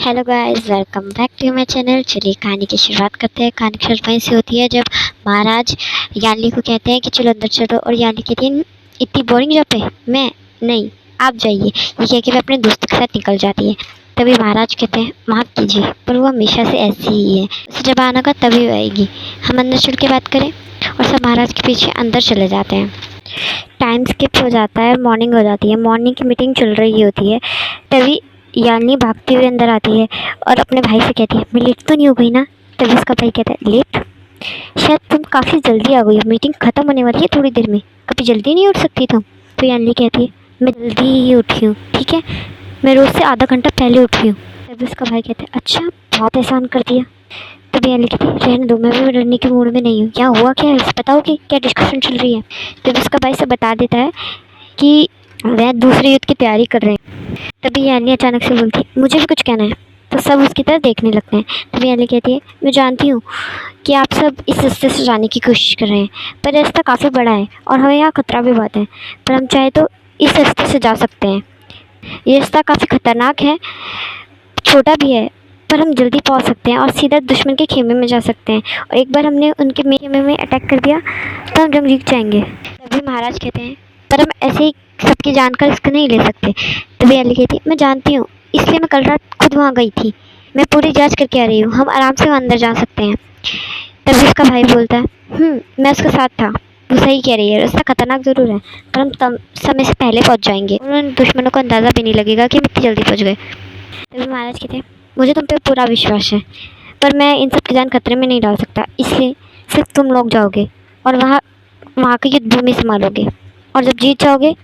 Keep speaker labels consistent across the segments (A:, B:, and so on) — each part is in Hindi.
A: Hello guys, welcome back to my channel. चलिए कहानी की शुरुआत करते हैं। कहानी की शुरुआत वहीं से होती है जब महाराज यान्नी को कहते हैं कि चलो अंदर चलो, और यान्नी कहती है इतनी बोरिंग जॉब है, मैं नहीं, आप जाइए। ये कह के वो अपने दोस्तों के साथ निकल जाती है। तभी महाराज कहते हैं माफ़ कीजिए, पर वो हमेशा से ऐसी ही है, उसे जब आना का तभी वो आएगी। हम अंदर चल के बात करें। और सब महाराज के पीछे अंदर चले जाते हैं। टाइम स्किप हो जाता है, मॉर्निंग हो जाती है। मॉर्निंग की मीटिंग चल रही होती है। तभी यानी भागते हुए अंदर आती है और अपने भाई से कहती है मैं लेट तो नहीं हो गई ना। तभी उसका भाई कहता है लेट? शायद तुम काफ़ी जल्दी आ गई हो, मीटिंग ख़त्म होने वाली है थोड़ी देर में, कभी जल्दी नहीं उठ सकती तुम? तो यानी कहती है मैं जल्दी ही उठी हूँ, ठीक है, मैं रोज़ से आधा घंटा पहले उठी हूँ। तभी उसका भाई कहता है अच्छा, बहुत एहसान कर दिया। तभी यानी कहती है रहने दो, मैं भी लड़ने के मूड में नहीं हूँ। क्या हुआ, क्या है बताओगे, क्या डिस्कशन चल रही है? तभी उसका भाई से बता देता है कि वह दूसरे युद्ध की तैयारी कर रहे हैं। तभी यानी अचानक से बोलती है मुझे भी कुछ कहना है। तो सब उसकी तरफ देखने लगते हैं। तभी यानी कहती है मैं जानती हूँ कि आप सब इस रास्ते से जाने की कोशिश कर रहे हैं, पर रास्ता काफ़ी बड़ा है और हमें यहाँ खतरा भी बहुत है, पर हम चाहे तो इस रास्ते से जा सकते हैं। ये रास्ता काफ़ी खतरनाक है, छोटा भी है, पर हम जल्दी पहुँच सकते हैं और सीधा दुश्मन के खेमे में जा सकते हैं। और एक बार हमने उनके खेमे में अटैक कर दिया तो हम जंग जीत जाएंगे। तभी महाराज कहते हैं पर हम ऐसे ही सबकी जान का रिस्क नहीं ले सकते। तभी अली कहती है मैं जानती हूँ, इसलिए मैं कल रात खुद वहाँ गई थी, मैं पूरी जांच करके आ रही हूँ, हम आराम से वहाँ अंदर जा सकते हैं। तभी उसका भाई बोलता है मैं उसके साथ था, वो सही कह रही है, रास्ता खतरनाक ज़रूर है, पर हम समय से पहले पहुँच जाएंगे और उन दुश्मनों को अंदाज़ा भी नहीं लगेगा कि हम इतनी जल्दी पहुँच गए। तभी महाराज कहते हैं मुझे तुम पे पूरा विश्वास है, पर मैं इन सब की जान खतरे में नहीं डाल सकता, इसलिए सिर्फ तुम लोग जाओगे और वहाँ की युद्ध भूमि संभालोगे, और जब जीत जाओगे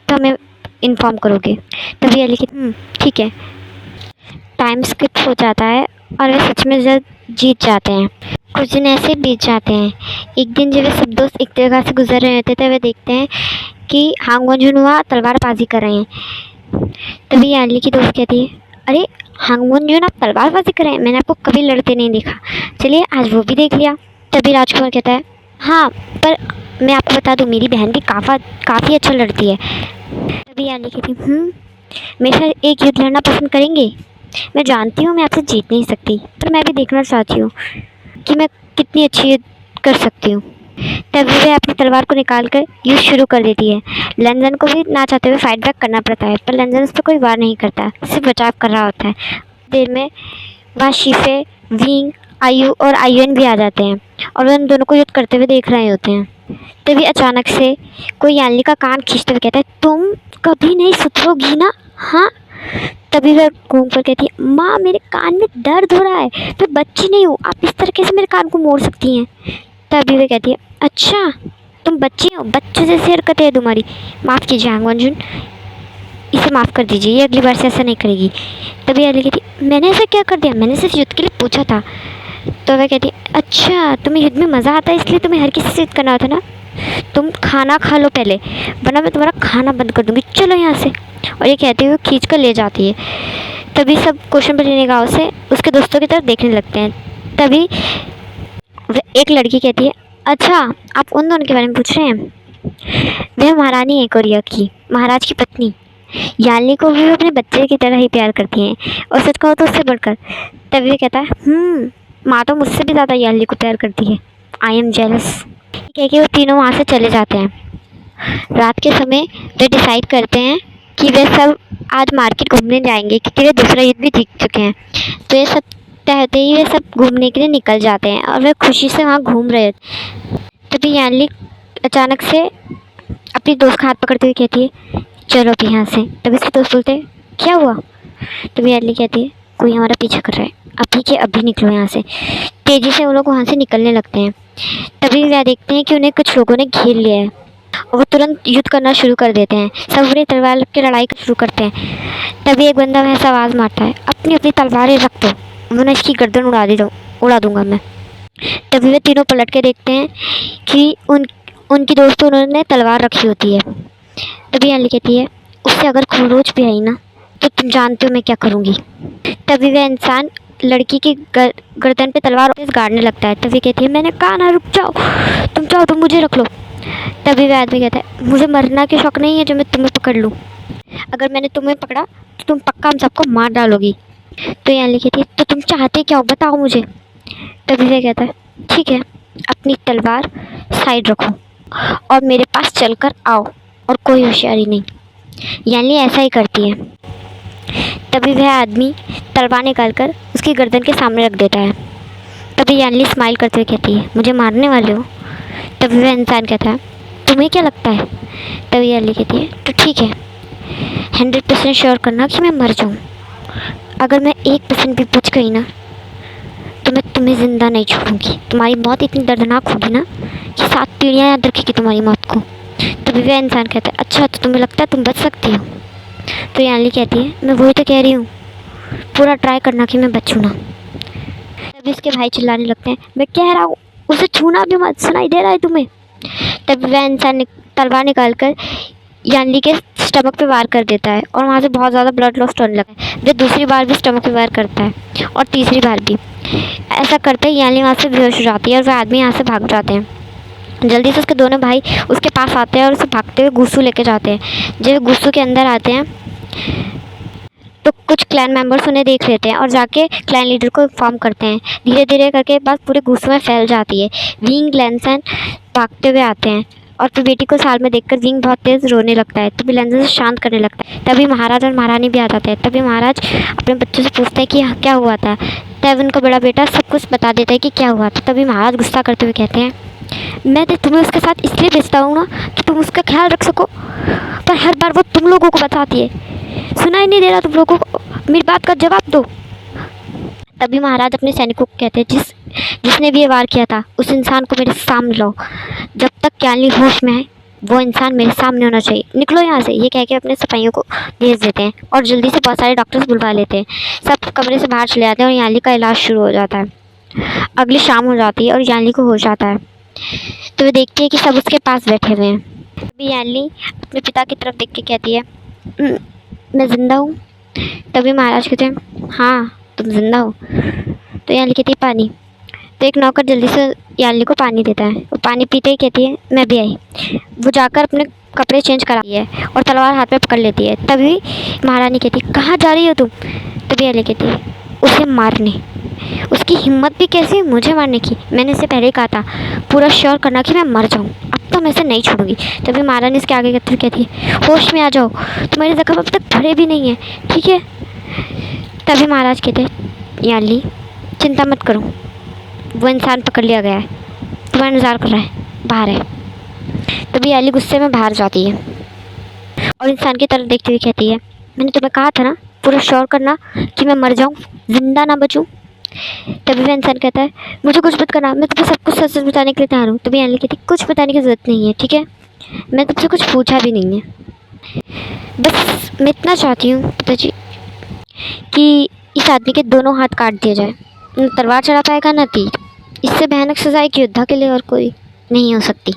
A: तो हमें इन्फॉर्म करोगे। तभी अली कहती ठीक है। टाइम स्किप हो जाता है और वे सच में जब जीत जाते हैं। कुछ दिन ऐसे बीत जाते हैं। एक दिन जब वे सब दोस्त एक जगह से गुजर रहे होते थे, वे देखते हैं कि हांग वंजुनहुआ तलवारबाजी कर रहे हैं। तभी यानली की दोस्त कहती है अरे हांग वंजुन, आप तलवारबाजी कर रहे हैं, मैंने आपको कभी लड़ते नहीं देखा, चलिए आज वो भी देख लिया। तभी राजकुमार कहता है हाँ, पर मैं आपको बता दूँ मेरी बहन भी काफ़ी अच्छा लड़ती है। तभी यानी कहती मेरे साथ एक युद्ध लड़ना पसंद करेंगे? मैं जानती हूँ मैं आपसे जीत नहीं सकती, पर मैं भी देखना चाहती हूँ कि मैं कितनी अच्छी युद्ध कर सकती हूँ। तभी वह अपनी तलवार को निकाल कर युद्ध शुरू कर देती है। लंजन को भी ना चाहते हुए फाइट बैक करना पड़ता है, पर लंजन उस पर कोई वार नहीं करता, सिर्फ बचाव कर रहा होता है। देर में वहाँ शीफे, विंग, आयु और आयुन भी आ जाते हैं और वे उन दोनों को युद्ध करते हुए देख रहे होते हैं। तभी अचानक से कोई यानली का कान खींचते हुए कहता है तुम कभी नहीं सुधरोगी ना, हाँ? तभी वह घूम कर कहती है माँ मेरे कान में दर्द हो रहा है, मैं बच्ची नहीं हूँ, आप इस तरीके से मेरे कान को मोड़ सकती हैं। तभी वह कहती है अच्छा तुम बच्ची हो, बच्चों जैसी हरकतें है तुम्हारी, माफ़ कीजिए हांग वंजुन, इसे माफ़ कर दीजिए, ये अगली बार से ऐसा नहीं करेगी। तभी अली कहती मैंने ऐसा क्या कर दिया, मैंने सिर्फ युद्ध के लिए पूछा था। तो वह कहती अच्छा तुम्हें युद्ध में मज़ा आता है, इसलिए तुम्हें हर किसी से युद्ध करना होता है ना, तुम खाना खा लो पहले, वरना मैं तुम्हारा खाना बंद कर दूँगी, चलो यहाँ से। और ये कहते हुए खींच कर ले जाती है। तभी सब क्वेश्चन पर निगाहों से उसके दोस्तों की तरफ देखने लगते हैं। तभी एक लड़की कहती है अच्छा आप उन दोनों के बारे में पूछ रहे हैं? वह महारानी है कोरिया की, महाराज की पत्नी। यानी को भी अपने बच्चे की तरह ही प्यार करती हैं, और सच कहो तो उससे बढ़कर। तभी वो कहता है माँ तो मुझसे भी ज़्यादा याली को प्यार करती है, आई एम जेलस। कह के वो तीनों वहाँ से चले जाते हैं। रात के समय वे डिसाइड करते हैं कि वे सब आज मार्केट घूमने जाएंगे, क्योंकि वे दूसरा युद्ध भी जीत चुके हैं। तो ये सब कहते ही वे सब घूमने के लिए निकल जाते हैं और वे खुशी से वहाँ घूम रहे थे। तभी यानली अचानक से अपनी दोस्त का हाथ पकड़ते हुए कहती है चलो अभी यहाँ से। तभी उसके दोस्त बोलते हैं क्या हुआ? तभी यानली कहती है कोई हमारा पीछा कर रहा है, अभी के अभी निकलो यहाँ से। तेज़ी से वो लोग वहाँ से निकलने लगते हैं। तभी वे देखते हैं कि उन्हें कुछ लोगों ने घेर लिया है और वो तुरंत युद्ध करना शुरू कर देते हैं। सब अपनी तलवार की लड़ाई शुरू करते हैं। तभी एक बंदा वैसा आवाज़ मारता है अपनी अपनी तलवारें रख दो, वरना इसकी गर्दन उड़ा दूंगा मैं। तभी वे तीनों पलट के देखते हैं कि उनकी दोस्तों उन्होंने तलवार रखी होती है। तभी यानी कहती है उससे अगर खरोच भी आई ना तो तुम जानते हो मैं क्या करूँगी। तभी वह इंसान लड़की की गर्दन पे तलवार गाड़ने लगता है। तभी कहती है मैंने कहा ना रुक जाओ, तुम चाहो तो मुझे रख लो। तभी वह आदमी कहता है मुझे मरना के शौक नहीं है जो मैं तुम्हें पकड़ लूँ, अगर मैंने तुम्हें पकड़ा तो तुम पक्का हम सबको मार डालोगी। तो याली कहती है तो तुम चाहते क्या हो, बताओ मुझे। तभी वह कहता है ठीक है, अपनी तलवार साइड रखो और मेरे पास चलकर आओ, और कोई होशियारी नहीं। याली ऐसा ही करती है। तभी वह आदमी तलवार निकाल कर उसकी गर्दन के सामने रख देता है। तभी याली स्माइल करते हुए कहती है मुझे मारने वाले हो। तभी वह इंसान कहता है तुम्हें क्या लगता है। तभी याली कहती है तो ठीक है, 100% श्योर करना कि मैं मर जाऊँ। अगर मैं 1% भी बच गई ना तो मैं तुम्हें ज़िंदा नहीं छोड़ूंगी। तुम्हारी मौत इतनी दर्दनाक होगी ना कि 7 पीढ़ियाँ याद रखेगी तुम्हारी मौत को। तभी वह इंसान कहता है अच्छा, तो तुम्हें लगता है तुम बच सकती हो। तो याली कहती है मैं वही तो कह रही हूँ, पूरा ट्राई करना कि मैं बचूँ ना। तभी उसके भाई चिल्लाने लगते हैं मैं कह रहा हूँ उसे छूना भी मत, सुनाई दे रहा है तुम्हें। तभी वह इंसान तलवार निकाल कर यानली के स्टमक पे वार कर देता है और वहाँ से बहुत ज़्यादा ब्लड लॉस होने लगा है। वह दूसरी बार भी स्टमक पे वार करता है और तीसरी बार भी। ऐसा करते ही यानली वहाँ से बेहोश हो जाती है और वह आदमी यहाँ से भाग जाते हैं। जल्दी से उसके दोनों भाई उसके पास आते हैं और उसे भागते हुए गुस्सू लेके जाते हैं। जब गुस्सू के अंदर आते हैं तो कुछ क्लैन मेंबर्स उन्हें देख लेते हैं और जाके क्लैन लीडर को इन्फॉर्म करते हैं। धीरे धीरे करके बात पूरे गुस्सू में फैल जाती है। विंग लैंसन भागते हुए आते हैं और फिर बेटी को साल में देखकर विंग बहुत तेज़ रोने लगता है। तभी लैंसन से शांत करने लगता है। तभी महाराज और महारानी भी आ जाते हैं। तभी महाराज अपने बच्चों से पूछते हैं कि क्या हुआ था। तब उनका बड़ा बेटा सब कुछ बता देता है कि क्या हुआ था। तभी महाराज गुस्सा करते हुए कहते हैं मैं तो तुम्हें उसके साथ इसलिए भेजता हूँ ना कि तुम उसका ख्याल रख सको, पर हर बार वो तुम लोगों को बताती है। सुनाई नहीं दे रहा तुम लोगों को, मेरी बात का जवाब दो। तभी महाराज अपने सैनिकों को कहते हैं जिसने भी ये वार किया था उस इंसान को मेरे सामने लाओ। जब तक याली होश में है वो इंसान मेरे सामने होना चाहिए। निकलो यहाँ से, ये कह के अपने सिपाहियों को भेज देते हैं और जल्दी से बहुत सारे डॉक्टर्स बुलवा लेते हैं। सब कमरे से बाहर चले जाते हैं और याली का इलाज शुरू हो जाता है। अगली शाम हो जाती है और याली को होश आता है तो वे देखती है कि सब उसके पास बैठे हुए हैं। तभी याली अपने पिता की तरफ देख के कहती है मैं ज़िंदा हूँ। तभी महाराज कहते हैं हाँ तुम ज़िंदा हो। तो याली कहती है पानी। तो एक नौकर जल्दी से याली को पानी देता है। वो पानी पीते ही कहती है मैं भी आई। वो जाकर अपने कपड़े चेंज कराती है और तलवार हाथ में पकड़ लेती है। तभी महारानी कहती है कहाँ जा रही हो तुम। तभी याली कहती है उसे मारने। उसकी हिम्मत भी कैसी है मुझे मारने की। मैंने इसे पहले ही कहा था पूरा श्योर करना कि मैं मर जाऊँ, अब तो मैं इसे नहीं छोड़ूंगी। तभी महारानी इसके आगे कहती है होश में आ जाओ, तुम्हारे जख्म अब तक भरे भी नहीं है, ठीक है। तभी महाराज कहते हैं याली चिंता मत करो, वो इंसान पकड़ लिया गया है, तुम्हारा इंतजार कर रहा है, बाहर है। तभी याली गुस्से में बाहर जाती है और इंसान की तरफ देखते हुए कहती है मैंने तुम्हें कहा था ना पूरा श्योर करना कि मैं मर जाऊँ, जिंदा ना बचूँ। तभी वह इंसान कहता है मुझे कुछ मत करना, मैं तुम्हें सब कुछ सच सच बताने के लिए तैयार हूँ। तभी याली कहती कुछ बताने की ज़रूरत नहीं है, ठीक है, मैं तुमसे कुछ पूछा भी नहीं है। बस मैं इतना चाहती हूँ पिताजी कि इस आदमी के दोनों हाथ काट दिए जाए, न तलवार चला पाएगा न तीर। इससे भयानक सजा एक योद्धा के लिए और कोई नहीं हो सकती।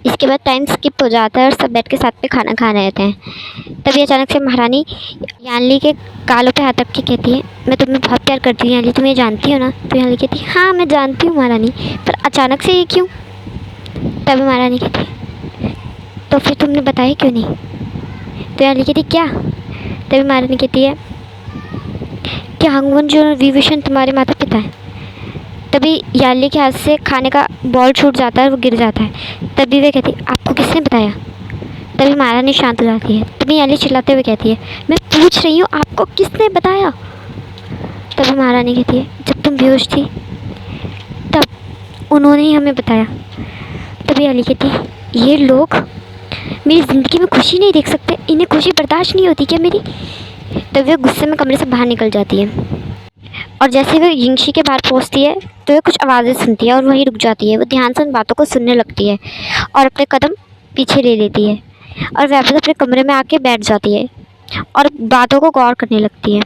A: इसके बाद टाइम स्किप हो जाता है और सब बैठ के साथ में खाना खा रहे थे। तभी अचानक से महारानी यानली के गालों पे हाथ रख के कहती है मैं तुम्हें बहुत प्यार करती हूँ यानली, तुम ये जानती हो ना। तो यानली कहती है हाँ मैं जानती हूँ महारानी, पर अचानक से ये क्यों। तभी महारानी कहती है तो फिर तुमने बताया क्यों नहीं। तो यानली कहती क्या। तभी महारानी कहती है कि हंगवन जो विभीषण तुम्हारे माता पिता हैं। तभी याली के हाथ से खाने का बॉल छूट जाता है और वो गिर जाता है। तभी वे कहती है आपको किसने बताया। तभी महारानी शांत हो जाती है। तभी याली चिल्लाते हुए कहती है मैं पूछ रही हूँ आपको किसने बताया। तभी महारानी कहती है जब तुम बेहोश थी तब उन्होंने ही हमें बताया। तभी याली कहती है ये लोग मेरी ज़िंदगी में खुशी नहीं देख सकते, इन्हें खुशी बर्दाश्त नहीं होती क्या मेरी। तभी वह गुस्से में कमरे से बाहर निकल जाती है और जैसे वह जिंगशी के बाहर पहुंचती है तो वह कुछ आवाज़ें सुनती है और वहीं रुक जाती है। वो ध्यान से उन बातों को सुनने लगती है और अपने कदम पीछे ले लेती है और वापस अपने कमरे में आके बैठ जाती है और बातों को गौर करने लगती है।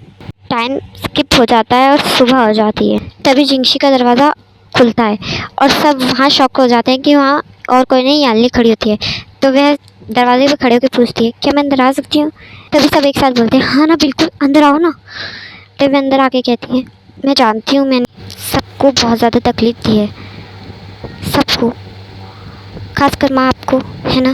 A: टाइम स्किप हो जाता है और सुबह हो जाती है। तभी जिंगशी का दरवाज़ा खुलता है और सब वहाँ शॉक हो जाते हैं कि वहाँ और कोई नहीं याली खड़ी होती है। तो वह दरवाजे पे खड़े होकर पूछती है क्या मैं अंदर आ सकती हूँ। तभी सब एक साथ बोलते हैं हाँ ना बिल्कुल अंदर आओ ना। तभी अंदर आके कहती है मैं जानती हूँ मैंने सबको बहुत ज़्यादा तकलीफ़ दी है, सबको, खासकर माँ आपको, है ना।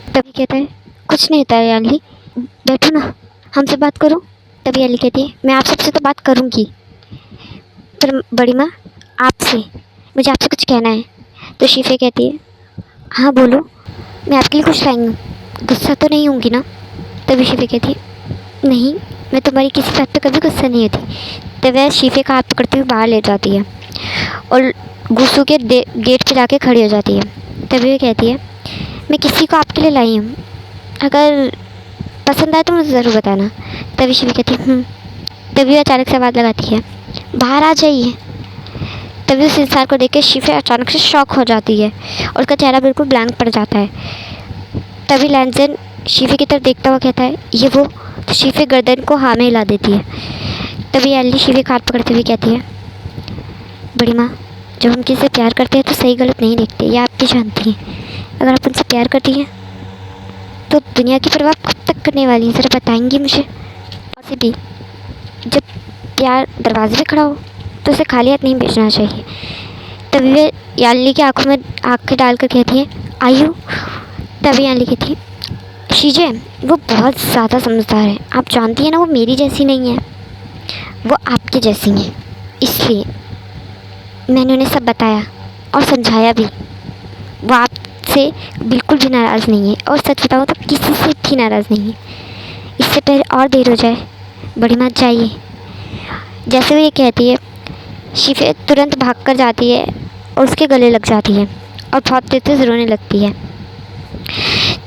A: तभी कहता है कुछ नहीं होता है याली, बैठो ना हमसे बात करो। तभी याली कहती है मैं आप सबसे तो बात करूँगी, पर बड़ी माँ आपसे, मुझे आपसे कुछ कहना है। तो शीफे कहती है हाँ बोलो, मैं आपके लिए कुछ लाई हूँ, गुस्सा तो नहीं होंगी ना। तभी शीफे कहती है नहीं, मैं तुम्हारी किसी बात पे कभी गुस्सा नहीं होती। तब वह शीफे का हाथ पकड़ते हुए बाहर ले जाती है और गुस्सू के गेट पे जाके खड़ी हो जाती है। तभी वह कहती है मैं किसी को आपके लिए लाई हूँ, अगर पसंद आए तो मुझे ज़रूर बताना। तभी शीफे कहती है तभी वह अचानक से आवाज़ लगाती है बाहर आ जाइए। तभी उस इंसान को देख के शीफे अचानक से शॉक हो जाती है और उसका चेहरा बिल्कुल ब्लैंक पड़ जाता है। तभी लैंजन शीफे की तरफ देखता हुआ कहता है ये वो। तो शीफे गर्दन को हाँ में हिला देती है। तभी याली शीफे का हाथ पकड़ते हुए कहती है बड़ी माँ, जब हम किसी से प्यार करते हैं तो सही गलत नहीं देखते, ये आप भी जानती हैं। अगर आप उनसे प्यार करती हैं तो दुनिया की परवाह कब तक करने वाली है, ज़रा बताएंगी मुझे। और भी जब प्यार दरवाजे पे खड़ा हो तो उसे खाली हाथ नहीं भेजना चाहिए। तभी वे याली की आंखों में आंखें डालकर कहती है आयु। तभी याली कहती है शीजे वो बहुत ज़्यादा समझदार है, आप जानती हैं ना, वो मेरी जैसी नहीं है, वो आपकी जैसी है, इसलिए मैंने उन्हें सब बताया और समझाया भी। वो आपसे बिल्कुल भी नाराज़ नहीं है और सच बताऊँ तो किसी से भी नाराज़ नहीं है। इससे पहले और देर हो जाए बड़ी माँ जाइए। जैसे वो ये कहती है शीफे तुरंत भाग कर जाती है और उसके गले लग जाती है और बहुत तेज़ रोने लगती है।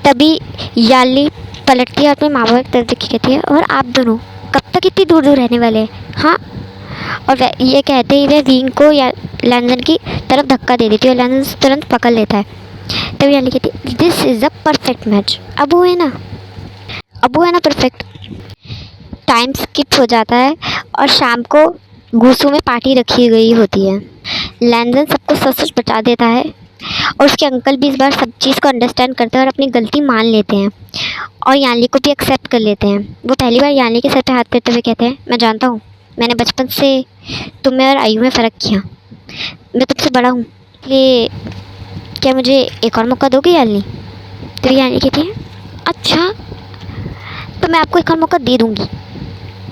A: तभी याली पलटती है और अपने माँ बाप की तरफ देख के कहती है और आप दोनों कब तक इतनी दूर दूर रहने वाले हैं हाँ। और वह ये कहते ही वह विंग को या लैंजन की तरफ धक्का दे देती है और लैंजन तुरंत पकड़ लेता है। तभी याली कहती है this is a perfect match. अब वो है ना परफेक्ट। टाइम स्किप हो जाता है और शाम को घूसू में पार्टी रखी गई होती है। लैंजन सबको सच सच बता देता है और उसके अंकल भी इस बार सब चीज़ को अंडरस्टैंड करते हैं और अपनी गलती मान लेते हैं और याली को भी एक्सेप्ट कर लेते हैं। वो पहली बार याली के सर पे हाथ करते हुए कहते हैं मैं जानता हूँ मैंने बचपन से तुम में और आयु में फ़र्क किया, मैं तुमसे बड़ा हूँ, इसलिए क्या मुझे एक और मौका दोगे याली। तो याली कहती है अच्छा तो मैं आपको एक और मौका दे दूँगी,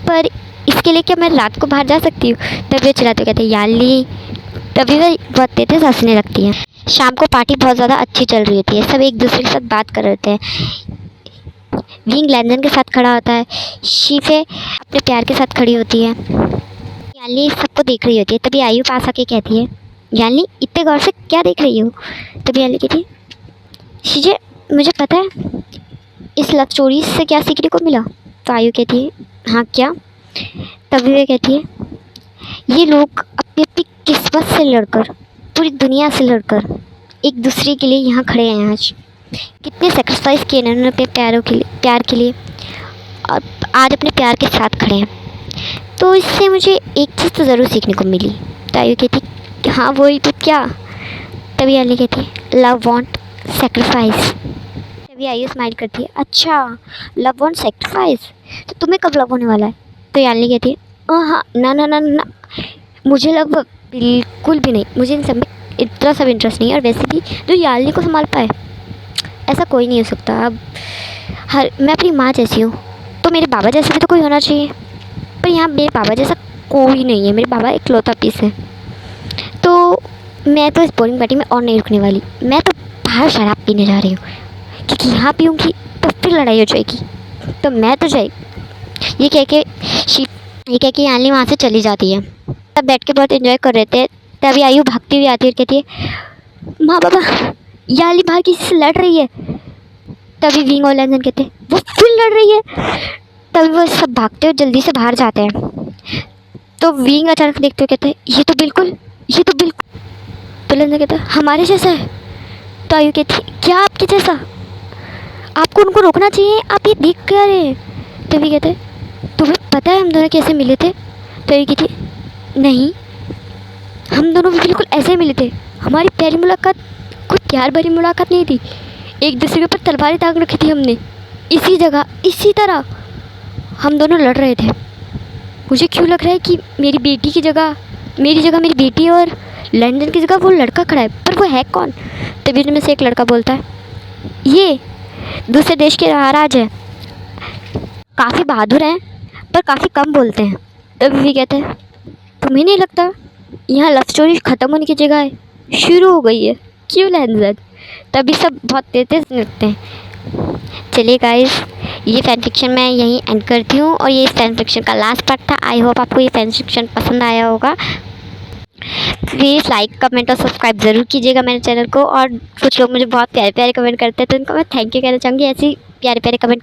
A: पर इसके लिए क्या मैं रात को बाहर जा सकती हूँ। तभी वो चिल्लाते कहते हैं याली। तभी वह बहुत तेज़ हंसने लगती है। शाम को पार्टी बहुत ज़्यादा अच्छी चल रही होती है, सब एक दूसरे के साथ बात कर रहे होते हैं। विंग लैंजन के साथ खड़ा होता है, शीफे अपने प्यार के साथ खड़ी होती है, याली सबको देख रही होती है। तभी आयु पास आके कहती है याली इतने गौर से क्या देख रही हो। तभी याली कहती है शीजे मुझे पता है इस लव स्टोरी से क्या सीखने को मिला। तो आयु कहती है हाँ क्या। तभी वह कहती है ये लोग अपनी अपनी किस्मत से लड़कर, पूरी दुनिया से लड़कर एक दूसरे के लिए यहाँ खड़े हैं। आज कितने सेक्रीफाइस किए इन्होंने अपने प्यार के लिए और आज अपने प्यार के साथ खड़े हैं। तो इससे मुझे एक चीज़ तो ज़रूर सीखने को मिली। तो आयु कहती हाँ वही तो क्या। तभी याली कहती है लव वॉन्ट सेक्रीफाइस। तभी आयु स्माइल करती है अच्छा लव वॉन्ट सेक्रीफाइस, तो तुम्हें कब लव होने वाला है। तो याली कहती है हाँ ना ना ना ना, मुझे लव बिल्कुल भी नहीं, मुझे इन सब में इतना सब इंटरेस्ट नहीं है। और वैसे भी जो याली को संभाल पाए ऐसा कोई नहीं हो सकता। अब मैं अपनी माँ जैसी हूँ तो मेरे बाबा जैसे भी तो कोई होना चाहिए, पर यहाँ मेरे बाबा जैसा कोई नहीं है, मेरे बाबा इकलौता पीस है। तो मैं तो इस बोरिंग पार्टी में और नहीं रुकने वाली, मैं तो बाहर शराब पीने जा रही हूँ, क्योंकि यहाँ पीऊँगी तो फिर लड़ाई हो जाएगी, तो मैं तो जाए। ये कह के याली वहाँ से चली जाती है। तब बैठ के बहुत इन्जॉय कर रहे थे। तभी आयु भागती हुई आती है और कहती है माँ बाबा याली बाहर किसी से लड़ रही है। तभी विंग और लैंजन कहते हैं वो फिर लड़ रही है। तभी वो सब भागते हुए जल्दी से बाहर जाते हैं। तो विंग अचानक देखते हुए कहते हैं ये तो बिल्कुल। तो लैंजन कहता है हमारे जैसा है। तो आयु कहती है क्या आपके जैसा, आपको उनको रोकना चाहिए, आप ये देख क्या रहे हैं। तभी कहते हैं तुम्हें पता है हम दोनों कैसे मिले थे। तो आयु कहती है नहीं, हम दोनों भी बिल्कुल ऐसे ही मिले थे, हमारी पहली मुलाकात कोई प्यार भरी मुलाकात नहीं थी, एक दूसरे के ऊपर तलवारें ताक रखी थी हमने, इसी जगह इसी तरह हम दोनों लड़ रहे थे। मुझे क्यों लग रहा है कि मेरी बेटी की जगह मेरी बेटी और लैंजन की जगह वो लड़का खड़ा है, पर वो है कौन। तभी उनमें से एक लड़का बोलता है ये दूसरे देश के महाराज है, काफ़ी बहादुर हैं, पर काफ़ी कम बोलते हैं। तभी भी कहते हैं तुम्हें नहीं लगता यहाँ लव स्टोरी ख़त्म होने की जगह शुरू हो गई है, क्यों लहनजन? तभी सब बहुत तेज लगते हैं। चलिए गाइस, ये फैन फिक्शन मैं यहीं एंड करती हूँ और ये इस फैन फिक्शन का लास्ट पार्ट था। आई होप आपको ये फैन फिक्शन पसंद आया होगा। प्लीज़ लाइक कमेंट और सब्सक्राइब ज़रूर कीजिएगा मेरे चैनल को। और कुछ लोग मुझे बहुत प्यारे प्यारे कमेंट करते हैं तो उनको मैं थैंक यू कहना चाहूँगी। ऐसी प्यारे प्यारे कमेंट